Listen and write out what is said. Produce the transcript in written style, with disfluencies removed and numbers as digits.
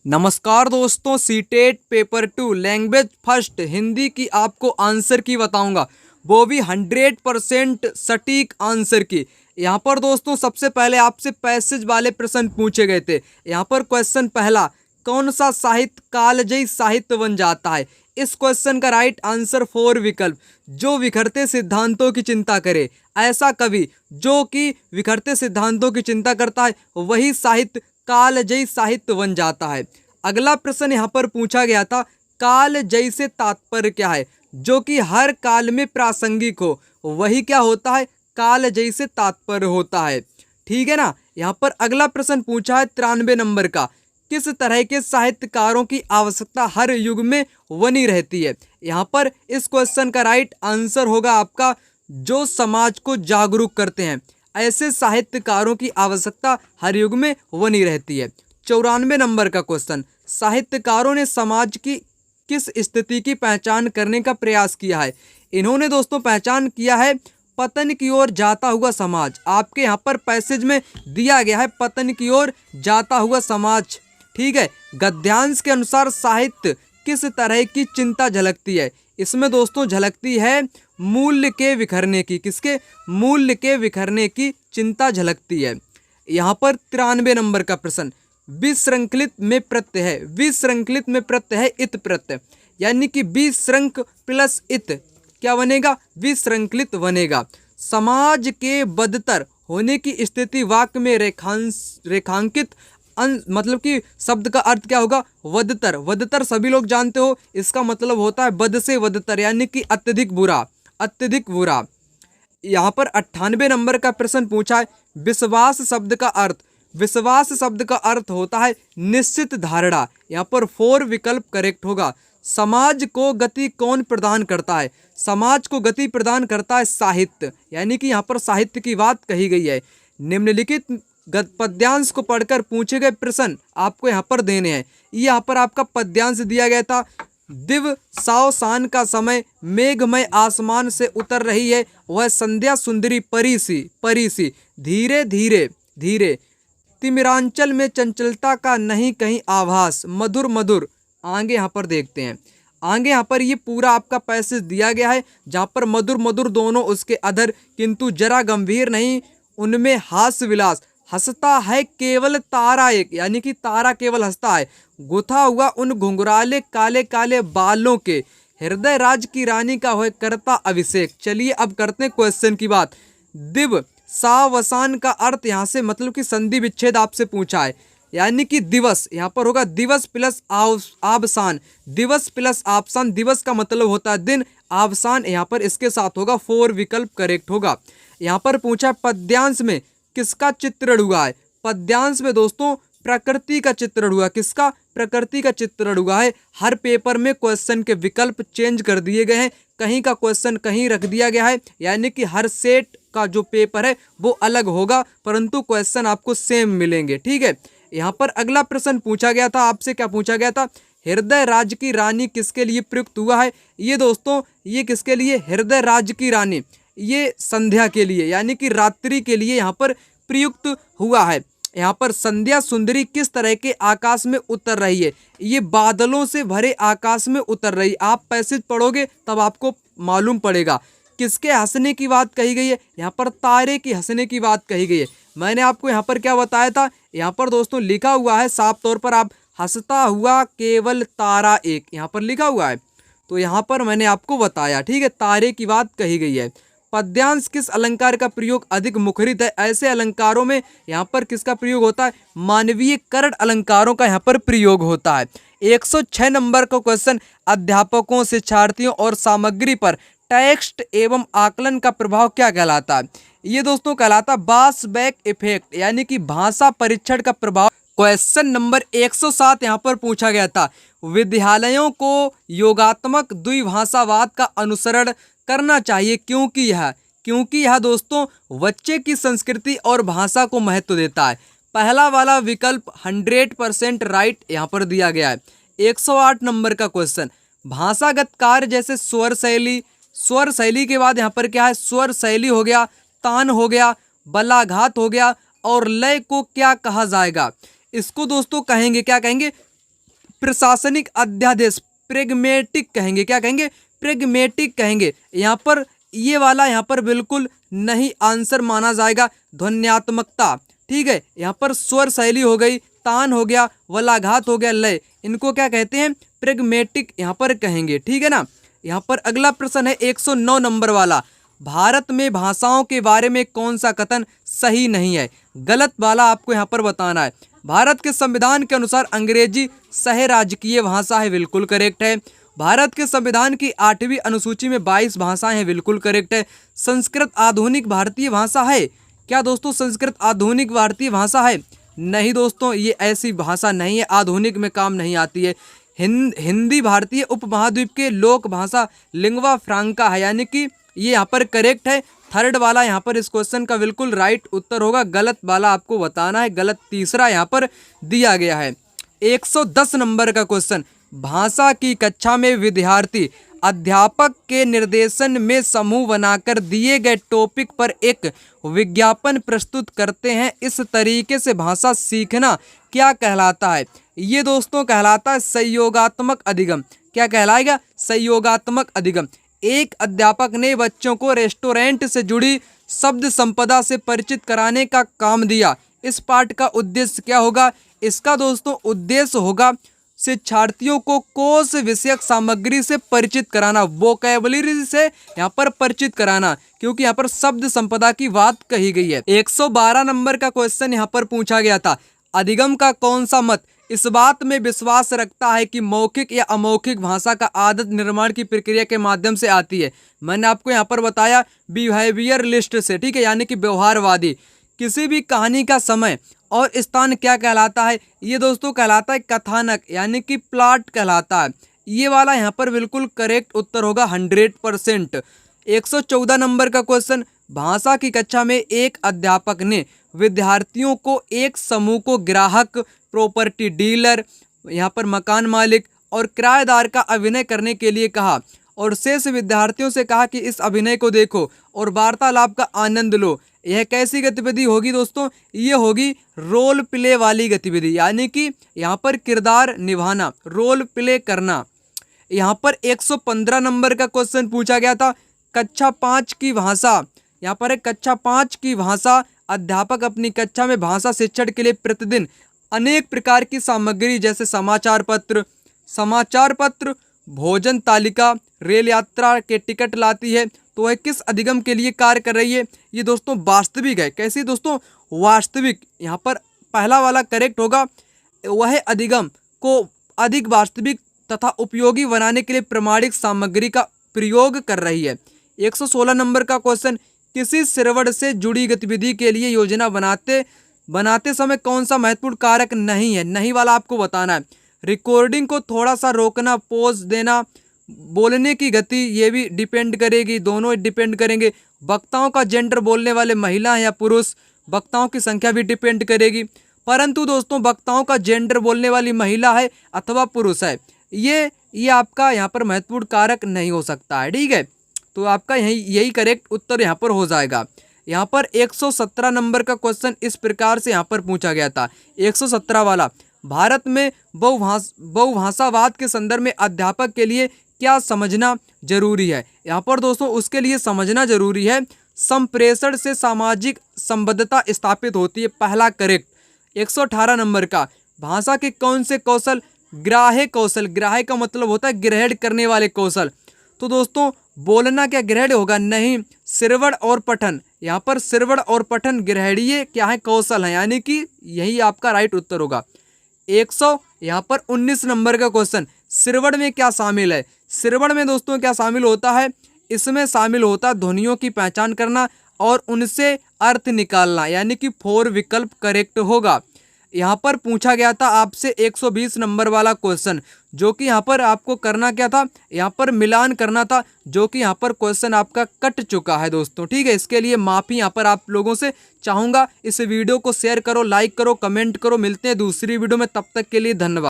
नमस्कार दोस्तों, CTET paper 2 language first Hindi की आपको आंसर की बताऊंगा, वो भी 100% सटीक आंसर की। यहाँ पर दोस्तों सबसे पहले आपसे पैसेज वाले प्रश्न पूछे गए थे। यहाँ पर क्वेश्चन पहला, कौन सा साहित्य कालजयी साहित्य बन जाता है? इस क्वेश्चन का राइट आंसर 4 विकल्प। जो विखरते सिद्धांतों की चिंता करे, ऐसा कवि जो कि विखरते सिद्धांतों की चिंता करता है वही साहित्य कालजयी साहित्य बन जाता है। अगला प्रश्न यहाँ पर पूछा गया था, कालजयी से तात्पर्य क्या है? जो कि हर काल में प्रासंगिक हो, वही क्या होता है? कालजयी से तात्पर्य होता है। ठीक है ना। यहाँ पर अगला प्रश्न पूछा है 93 नंबर का, किस तरह के साहित्यकारों की आवश्यकता हर युग में बनी रहती है? यहाँ पर इस क्वेश्चन का राइट आंसर होगा आपका, जो समाज को जागरूक करते हैं, ऐसे साहित्यकारों की आवश्यकता हर युग में बनी रहती है। 94 नंबर का क्वेश्चन, साहित्यकारों ने समाज की किस स्थिति की पहचान करने का प्रयास किया है? इन्होंने दोस्तों पहचान किया है पतन की ओर जाता हुआ समाज। आपके यहाँ पर पैसेज में दिया गया है पतन की ओर जाता हुआ समाज। ठीक है। गद्यांश के अनुसार साहित्य किस तरह की चिंता झलकती है? इसमें दोस्तों झलकती है मूल्य के बिखरने की। किसके? मूल्य के बिखरने की चिंता झलकती है। यहाँ पर 93 नंबर का प्रश्न, विश्रृंखलित में प्रत्यय है, विश्रृंखलित में प्रत्यय है इत प्रत्यय, यानी कि विश्रृंख प्लस इत क्या बनेगा? विश्रृंखलित बनेगा। समाज के बदतर होने की स्थिति वाक्य में रेखांकित मतलब कि शब्द का अर्थ क्या होगा? वदतर। वदतर सभी लोग जानते हो, इसका मतलब होता है बद से वदतर, यानी कि अत्यधिक बुरा, अत्यधिक बुरा। यहाँ पर 98 नंबर का प्रश्न पूछा है, विश्वास शब्द का अर्थ। विश्वास शब्द का अर्थ होता है निश्चित धारणा। यहाँ पर 4 विकल्प करेक्ट होगा। समाज को गति कौन प्रदान करता है? समाज को गति प्रदान करता है साहित्य, यानी कि यहाँ पर साहित्य की बात कही गई है। निम्नलिखित पद्यांश को पढ़कर पूछे गए प्रश्न आपको यहाँ पर देने हैं। यहाँ पर आपका पद्यांश दिया गया था, दिव सावसान का समय, मेघमय आसमान से उतर रही है वह संध्या सुंदरी परी सी, धीरे धीरे धीरे, तिमिरांचल में चंचलता का नहीं कहीं आभास, मधुर मधुर। आगे यहाँ पर देखते हैं, आगे यहाँ पर ये पूरा आपका पैसेज दिया गया है, जहाँ पर मधुर मधुर दोनों उसके अधर, किंतु जरा गंभीर नहीं उनमें हास्य विलास, हंसता है केवल तारा एक, यानी कि तारा केवल हंसता है, गुथा हुआ उन घुंघराले काले काले बालों के, हृदय राज की रानी का हो करता अभिषेक। चलिए अब करते हैं क्वेश्चन की बात। दिव सावसान का अर्थ यहाँ से मतलब कि संधि विच्छेद आपसे पूछा है, यानी कि दिवस। यहाँ पर होगा दिवस प्लस आबसान, दिवस प्लस आबसान। दिवस का मतलब होता है दिन, आबसान यहाँ पर इसके साथ होगा। 4 विकल्प करेक्ट होगा। यहाँ पर पूछा पद्यांश में किसका चित्रण हुआ है? पद्यांश में दोस्तों प्रकृति का चित्रण हुआ। किसका? प्रकृति का चित्रण हुआ है। हर पेपर में क्वेश्चन के विकल्प चेंज कर दिए गए हैं, कहीं का क्वेश्चन कहीं रख दिया गया है, यानी कि हर सेट का जो पेपर है वो अलग होगा, परंतु क्वेश्चन आपको सेम मिलेंगे। ठीक है। यहाँ पर अगला प्रश्न पूछा गया था आपसे, क्या पूछा गया था? हृदय राज की रानी किसके लिए प्रयुक्त हुआ है? ये दोस्तों ये किसके लिए? हृदय राज की रानी ये संध्या के लिए, यानी कि रात्रि के लिए यहाँ पर प्रयुक्त हुआ है। यहाँ पर संध्या सुंदरी किस तरह के आकाश में उतर रही है? ये बादलों से भरे आकाश में उतर रही। आप पैसेज पढ़ोगे तब आपको मालूम पड़ेगा। किसके हंसने की बात कही गई है? यहाँ पर तारे की हंसने की बात कही गई है। मैंने आपको यहाँ पर क्या बताया था? यहाँ पर दोस्तों लिखा हुआ है साफ तौर पर, आप हंसता हुआ केवल तारा एक, यहाँ पर लिखा हुआ है, तो यहाँ पर मैंने आपको बताया। ठीक है, तारे की बात कही गई है। पद्यांश किस अलंकार का प्रयोग अधिक मुखरित है? ऐसे अलंकारों में यहाँ पर किसका प्रयोग होता है? मानवीय करण अलंकारों का यहाँ पर प्रयोग होता है। 106 नंबर का क्वेश्चन, अध्यापकों शिक्षार्थियों और सामग्री पर टेक्स्ट एवं आकलन का प्रभाव क्या कहलाता है? ये दोस्तों कहलाता बासबैक इफेक्ट, यानी कि भाषा परीक्षण का प्रभाव। क्वेश्चन नंबर 107 यहाँ पर पूछा गया था, विद्यालयों को योगात्मक द्विभाषावाद का अनुसरण करना चाहिए क्योंकि यह दोस्तों बच्चे की संस्कृति और भाषा को महत्व देता है। पहला वाला विकल्प 100% राइट यहाँ पर दिया गया है। 108 नंबर का क्वेश्चन, भाषागत कार्य जैसे स्वर शैली के बाद यहाँ पर क्या है? स्वर शैली हो गया, तान हो गया, बलाघात हो गया और लय को क्या कहा जाएगा? इसको दोस्तों कहेंगे, क्या कहेंगे? प्रशासनिक अध्यादेश प्रेगमेटिक कहेंगे, क्या कहेंगे, प्रेगमेटिक कहेंगे। यहाँ पर ये वाला यहाँ पर बिल्कुल नहीं आंसर माना जाएगा। ध्वन्यात्मकता, ठीक है, यहाँ पर स्वर शैली हो गई, तान हो गया, वलाघात हो गया, लय, इनको क्या कहते हैं, प्रेगमेटिक यहाँ पर कहेंगे, ठीक है ना। यहाँ पर अगला प्रश्न है 109 नंबर वाला, भारत में भाषाओं के बारे में कौन सा कथन सही नहीं है, गलत वाला आपको यहाँ पर बताना है। भारत के संविधान के अनुसार अंग्रेजी सह राजकीय भाषा है, बिल्कुल करेक्ट है। भारत के संविधान की 8वीं अनुसूची में 22 भाषाएं हैं, बिल्कुल करेक्ट है। संस्कृत आधुनिक भारतीय भाषा है, क्या दोस्तों संस्कृत आधुनिक भारतीय भाषा है? नहीं दोस्तों, ये ऐसी भाषा नहीं है, आधुनिक में काम नहीं आती है। हिंदी भारतीय उपमहाद्वीप के लोक भाषा लिंग्वा फ्रांका है, यानी कि ये यहाँ पर करेक्ट है। थर्ड वाला यहाँ पर इस क्वेश्चन का बिल्कुल राइट उत्तर होगा, गलत वाला आपको बताना है, गलत तीसरा यहाँ पर दिया गया है। 110 नंबर का क्वेश्चन, भाषा की कक्षा में विद्यार्थी अध्यापक के निर्देशन में समूह बनाकर दिए गए टॉपिक पर एक विज्ञापन प्रस्तुत करते हैं, इस तरीके से भाषा सीखना क्या कहलाता है? ये दोस्तों कहलाता है सहयोगात्मक अधिगम। क्या कहलाएगा? सहयोगात्मक अधिगम। एक अध्यापक ने बच्चों को रेस्टोरेंट से जुड़ी शब्द संपदा से परिचित कराने का काम दिया। इस पाठ का उद्देश्य क्या होगा? इसका दोस्तों उद्देश्य होगा शिक्षार्थियों को कोश विषयक सामग्री से परिचित कराना, वोकैबुलरी से यहाँ पर परिचित कराना, क्योंकि यहाँ पर शब्द संपदा की बात कही गई है। 112 नंबर का क्वेश्चन यहाँ पर पूछा गया था, अधिगम का कौन सा मत इस बात में विश्वास रखता है कि मौखिक या अमौखिक भाषा का आदत निर्माण की प्रक्रिया के माध्यम से आती है? मैंने आपको यहाँ पर बताया बिहेवियरलिस्ट से, ठीक है, यानी कि व्यवहारवादी। किसी भी कहानी का समय और स्थान क्या कहलाता है? ये दोस्तों कहलाता है कथानक, यानी कि प्लॉट कहलाता है। ये वाला यहाँ पर बिल्कुल करेक्ट उत्तर होगा 100%। 114 नंबर का क्वेश्चन, भाषा की कक्षा में एक अध्यापक ने विद्यार्थियों को एक समूह को ग्राहक, प्रॉपर्टी डीलर, यहाँ पर मकान मालिक और किराएदार का अभिनय करने के लिए कहा और शेष विद्यार्थियों से कहा कि इस अभिनय को देखो और वार्तालाप का आनंद लो। यह कैसी गतिविधि होगी दोस्तों? ये होगी रोल प्ले वाली गतिविधि, यानी कि यहाँ पर किरदार निभाना, रोल प्ले करना। यहाँ पर 115 नंबर का क्वेश्चन पूछा गया था, कक्षा 5 की भाषा। यहाँ पर है कक्षा 5 की भाषा। अध्यापक अपनी कक्षा में भाषा शिक्षण के लिए प्रतिदिन अनेक प्रकार की सामग्री जैसे समाचार पत्र, भोजन तालिका, रेल यात्रा के टिकट लाती है। तो वह किस अधिगम के लिए कार्य कर रही है? ये दोस्तों वास्तविक है। कैसी दोस्तों? वास्तविक। यहाँ पर पहला वाला करेक्ट होगा, वह अधिगम को अधिक वास्तविक तथा उपयोगी बनाने के लिए प्रमाणिक सामग्री का प्रयोग कर रही है। 116 नंबर का क्वेश्चन, किसी श्रवण से जुड़ी गतिविधि के लिए योजना बनाते समय कौन सा महत्वपूर्ण कारक नहीं है? नहीं वाला आपको बताना है। रिकॉर्डिंग को थोड़ा सा रोकना, पॉज देना, बोलने की गति, ये भी डिपेंड करेगी, दोनों डिपेंड करेंगे। वक्ताओं का जेंडर, बोलने वाले महिला या पुरुष, वक्ताओं की संख्या भी डिपेंड करेगी। परंतु दोस्तों वक्ताओं का जेंडर बोलने वाली महिला है अथवा पुरुष है, ये आपका यहाँ पर महत्वपूर्ण कारक नहीं हो सकता है, ठीक है। तो आपका यही करेक्ट उत्तर यहाँ पर हो जाएगा। यहाँ पर 117 नंबर का क्वेश्चन इस प्रकार से यहाँ पर पूछा गया था, 117 वाला, भारत में बहुभाषावाद के संदर्भ में अध्यापक के लिए क्या समझना जरूरी है? यहाँ पर दोस्तों उसके लिए समझना जरूरी है, संप्रेषण से सामाजिक संबद्धता स्थापित होती है, पहला करेक्ट। 118 नंबर का, भाषा के कौन से कौशल ग्राह्य कौशल, ग्राह्य का मतलब होता है ग्रहण करने वाले कौशल। तो दोस्तों बोलना क्या ग्रहण होगा? नहीं, श्रवण और पठन। यहाँ पर श्रवण और पठन ग्रहणीय क्या है? कौशल है, यानी कि यही आपका राइट उत्तर होगा। 119 नंबर का क्वेश्चन, श्रवण में क्या शामिल है? श्रवण में दोस्तों क्या शामिल होता है? इसमें शामिल होता है ध्वनियों की पहचान करना और उनसे अर्थ निकालना, यानी कि 4 विकल्प करेक्ट होगा। यहाँ पर पूछा गया था आपसे 120 नंबर वाला क्वेश्चन, जो कि यहाँ पर आपको करना क्या था? यहाँ पर मिलान करना था, जो कि यहाँ पर क्वेश्चन आपका कट चुका है दोस्तों, ठीक है। इसके लिए माफ़ी यहाँ पर आप लोगों से चाहूँगा। इस वीडियो को शेयर करो, लाइक करो, कमेंट करो। मिलते हैं दूसरी वीडियो में, तब तक के लिए धन्यवाद।